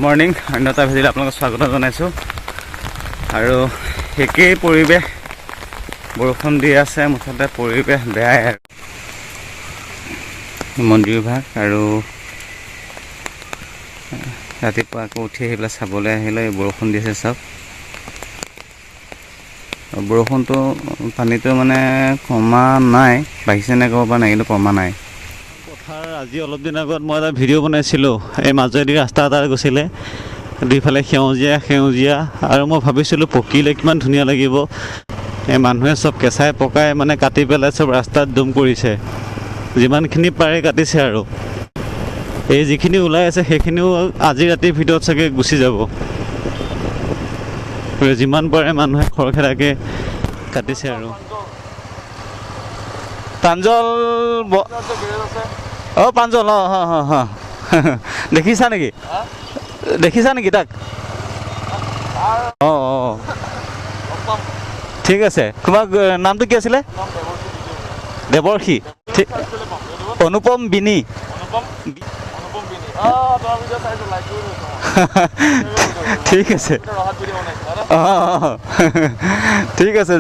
Morning অন্যতা ভিডিঅ'ত আপোনালোকক স্বাগত জনাইছোঁ। আৰু একেই পৰিৱেশ, বৰষুণ দি আছে, মুঠতে পৰিৱেশ বেয়াই। আৰু মন্দিৰ বিভাগ আৰু ৰাতিপুৱা আকৌ উঠি আহি পেলাই চাবলৈ আহিলে বৰষুণ দিছে। চাওক, বৰষুণটো পানীটো মানে কমা নাই, বাঢ়িছে নে ক'ব পৰা নাই, কিন্তু কমা নাই। পথাৰ আজি অলপ দিন আগত মই এটা ভিডিঅ' বনাইছিলোঁ। এই মাজেদি ৰাস্তা এটা গৈছিলে, দুইফালে সেউজীয়া সেউজীয়া, আৰু মই ভাবিছিলোঁ পকিলে কিমান ধুনীয়া লাগিব। এই মানুহে চব কেঁচাই পকাই মানে কাটি পেলাই চব ৰাস্তাত দুম কৰিছে, যিমানখিনি পাৰে কাটিছে। আৰু এই যিখিনি ওলাই আছে সেইখিনিও আজি ৰাতিৰ ভিতৰত চাগে গুচি যাব। যিমান পাৰে মানুহে খৰখেদাকৈ কাটিছে। আৰু প্ৰাঞ্জল প্ৰাঞ্জল দেখিছা নেকি তাক? ঠিক আছে। তোমাৰ নামটো কি আছিলে? দেৱৰ্ষী। অনুপম বিনি। ঠিক আছে, ঠিক আছে,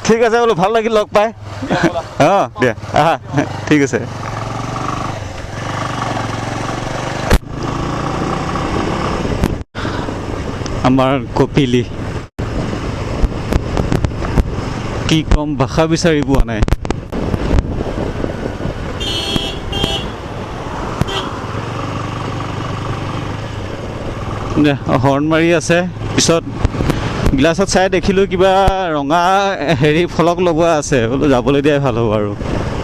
ঠিক আছে বোলো, ভাল লাগিল লগ পাই। দিয়া আহা, ঠিক আছে। আমাৰ কপিলি, কি ক'ম, ভাষা বিচাৰি পোৱা নাই। হৰ্ণ মাৰি আছে। পিছত গ্লাছত চাই দেখিলোঁ কিবা ৰঙা ফলক লগোৱা আছে। বোলো যাবলৈ দিয়াই ভাল হ'ব। আৰু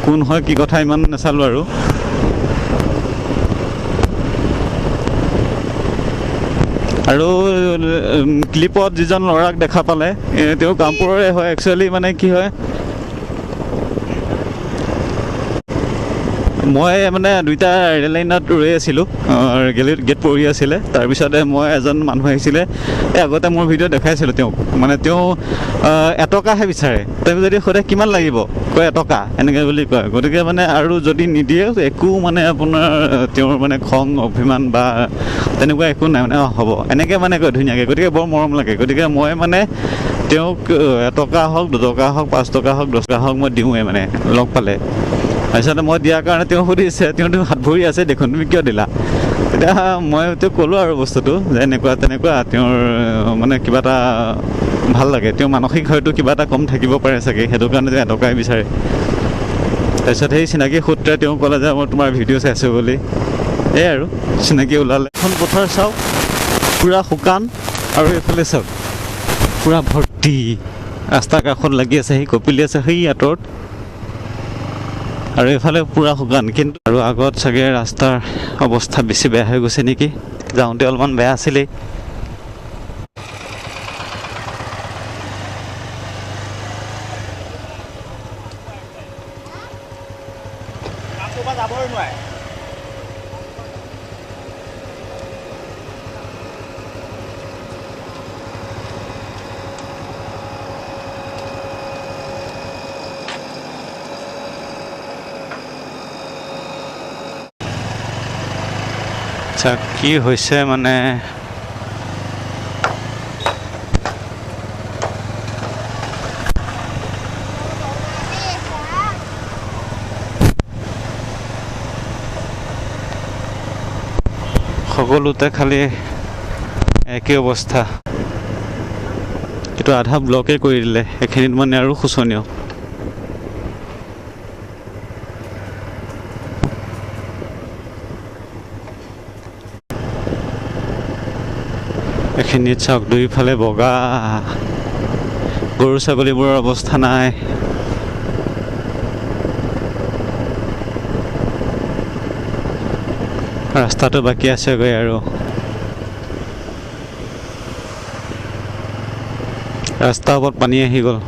কোন হয় কি কথা ইমান নাচালোঁ। আৰু ক্লিপত যিজন ল'ৰাক দেখা পালে, তেওঁ কামপুৰৰে হয়। একচুৱেলি মানে কি হয়, মই মানে দুইটা ৰেল লাইনত ৰৈ আছিলোঁ, গেট পৰি আছিলে। তাৰপিছতে মই এজন মানুহ আহিছিলে, আগতে মোৰ ভিডিঅ' দেখাইছিলোঁ তেওঁক। মানে তেওঁ এটকাহে বিচাৰে। তেওঁ যদি সোধে কিমান লাগিব, কয় এটকা, এনেকৈ বুলি কয়। গতিকে মানে আৰু যদি নিদিয়ে একো মানে আপোনাৰ তেওঁৰ মানে খং অভিমান বা তেনেকুৱা একো নাই। মানে হ'ব এনেকৈ মানে কয় ধুনীয়াকৈ। গতিকে বৰ মৰম লাগে। গতিকে মই মানে তেওঁক এটকা হওক, 2 টকা হওক, 5 টকা হওক, 10 টকা হওক, মই দিওঁৱেই মানে লগ পালে। তাৰপিছতে মই দিয়াৰ কাৰণে তেওঁ সুধিছে, তেওঁতো হাত ভৰি আছে দেখোন, তুমি কিয় দিলা? তেতিয়া মই তেওঁক ক'লোঁ আৰু বস্তুটো যে এনেকুৱা তেনেকুৱা। তেওঁৰ মানে কিবা এটা ভাল লাগে, তেওঁ মানসিক হয়তো কিবা এটা কম থাকিব পাৰে চাগে, সেইটো কাৰণে তেওঁ এটকাই বিচাৰে। তাৰপিছত সেই চিনাকি সূত্ৰে তেওঁ ক'লে যে মই তোমাৰ ভিডিঅ' চাইছোঁ বুলি। এই আৰু চিনাকি ওলালে। এখন পথাৰ চাওক, পূৰা শুকান, আৰু এইফালে চাওক পূৰা ভৰ্তি, ৰাস্তাৰ কাষত লাগি আছে। সেই কপিলি আছে সেই আঁতৰত, আৰু এইফালে পূৰা শুকান। কিন্তু আৰু আগত চাগে ৰাস্তাৰ অৱস্থা বেছি বেয়া হৈ গৈছে নেকি, যাওঁতে অলপমান বেয়া আছিলেই। কি হৈছে মানে, সকলোতে খালি একেই অৱস্থা। কিন্তু আধা ব্লকে কৰি দিলে, এইখিনিত মানে আৰু শোচনীয়। এইখিনিত চাওক, দুইফালে বগা, গৰু ছাগলীবোৰৰ অৱস্থা নাই। ৰাস্তাটো বাকী আছেগৈ, আৰু ৰাস্তাৰ ওপৰত পানী আহি গ'ল।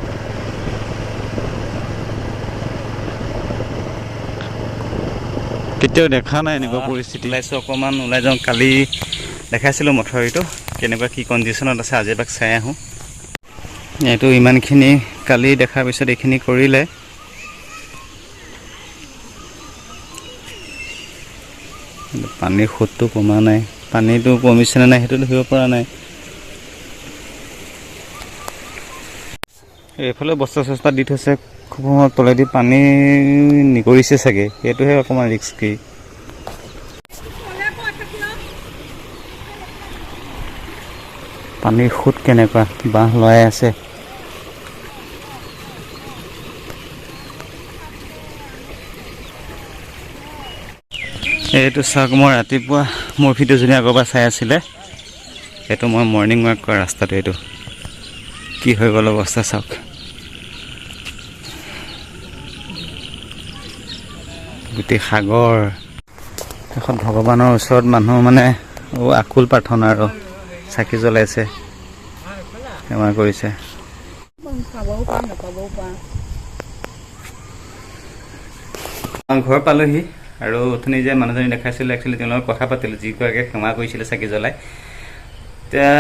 কেতিয়াও দেখা নাই এনেকুৱা পৰিস্থিতি। ওলাইছোঁ, অকণমান ওলাই যাওঁ। কালি দেখাইছিলোঁ মথাউৰিটো কেনেকুৱা কি কণ্ডিশ্যনত আছে, আজি এবাক চাই আহোঁ। এইটো ইমানখিনি কালি দেখাৰ পিছত এইখিনি কৰিলে। পানীৰ সোঁতটো কমা নাই, পানীটো কমিছে নে নাই সেইটো দেখিব পৰা নাই। এইফালে বস্তা চস্তা দি থৈছে, খুব সময় তলেদি পানী নিগৰিছে চাগে, সেইটোহে অকণমান ৰিস্কি। পানীৰ সোঁত কেনেকুৱা, বাঁহ লৰাই আছে। এইটো চাওক, মই ৰাতিপুৱা মোৰ ভিডিঅ'জনী আগৰ পৰা চাই আছিলে, এইটো মই মৰ্ণিং ৱাক কৰা ৰাস্তাটো, এইটো কি হৈ গ'ল অৱস্থা চাওক। গোটেই সাগৰ, এখন ভগৱানৰ ওচৰত মানুহ মানে আকুল প্ৰাৰ্থনা আৰু চাকি জ্বলাইছে, সেৱা কৰিছে। ঘৰ পালোহি আৰু অথনি যে মানুহজনী দেখাইছিলোঁ, একচুৱেলি তেওঁলোকৰ কথা পাতিলোঁ, যিগৰাকীয়ে সেৱা কৰিছিলে চাকি জ্বলাই। এতিয়া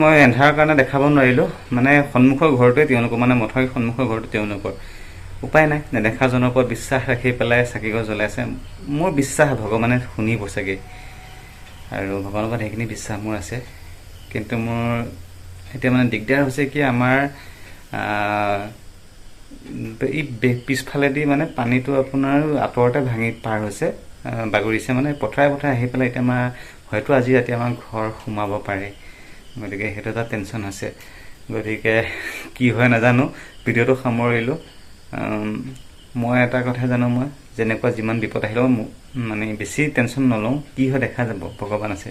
মই এন্ধাৰৰ কাৰণে দেখাব নোৱাৰিলোঁ, মানে সন্মুখৰ ঘৰটোৱে তেওঁলোকৰ, মানে মথাউৰিৰ সন্মুখৰ ঘৰটো তেওঁলোকৰ। উপায় নাই, নেদেখাজনৰ ওপৰত বিশ্বাস ৰাখি পেলাই চাকিগছ জ্বলাইছে। মোৰ বিশ্বাস ভগৱানে শুনিব চাগে, আৰু ভগৱানৰ ওপৰত সেইখিনি বিশ্বাস মোৰ আছে। কিন্তু মোৰ এতিয়া মানে দিগদাৰ হৈছে কি, আমাৰ এই পিছফালেদি মানে পানীটো আপোনাৰ আঁতৰতে ভাঙি পাৰ হৈছে, বাগৰিছে, মানে পথাৰে পথাৰে আহি পেলাই এতিয়া আমাৰ হয়তো আজি ৰাতি আমাৰ ঘৰ সোমাব পাৰে। গতিকে সেইটো এটা টেনশ্যন আছে। গতিকে কি হয় নাজানো, ভিডিঅ'টো সামৰিলোঁ। মই এটা কথা জানো, মই যেনেকুৱা যিমান বিপদ আহিলেও মানে বেছি টেনশ্যন নলওঁ, কি হয় দেখা যাব, ভগৱান আছে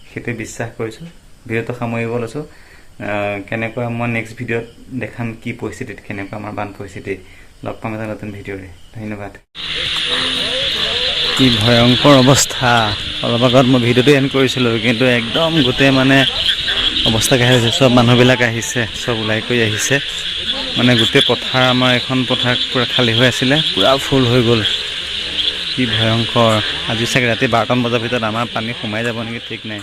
সেইটোৱে বিশ্বাস কৰিছোঁ। ভিডিঅ'টো সামৰিব লৈছোঁ। কেনেকুৱা মই নেক্সট ভিডিঅ'ত দেখাম, কি পৰিস্থিতিত, কেনেকুৱা আমাৰ বান পৰিস্থিতি। লগ পাম এটা নতুন ভিডিঅ'ৰে। ধন্যবাদ। কি ভয়ংকৰ অৱস্থা। অলপ আগত মই ভিডিঅ'টো এণ্ড কৰিছিলোঁ, কিন্তু একদম গোটেই মানে অৱস্থা বেয়া হৈছে। চব মানুহবিলাক আহিছে, চব ওলাই কৰি আহিছে, মানে গোটেই পথাৰ, আমাৰ এখন পথাৰ পূৰা খালী হৈ আছিলে, পূৰা ফুল হৈ গ'ল। কি ভয়ংকৰ। আজি চাগে ৰাতি 12টা বজাৰ ভিতৰত আমাৰ পানী সোমাই যাব নেকি ঠিক নাই।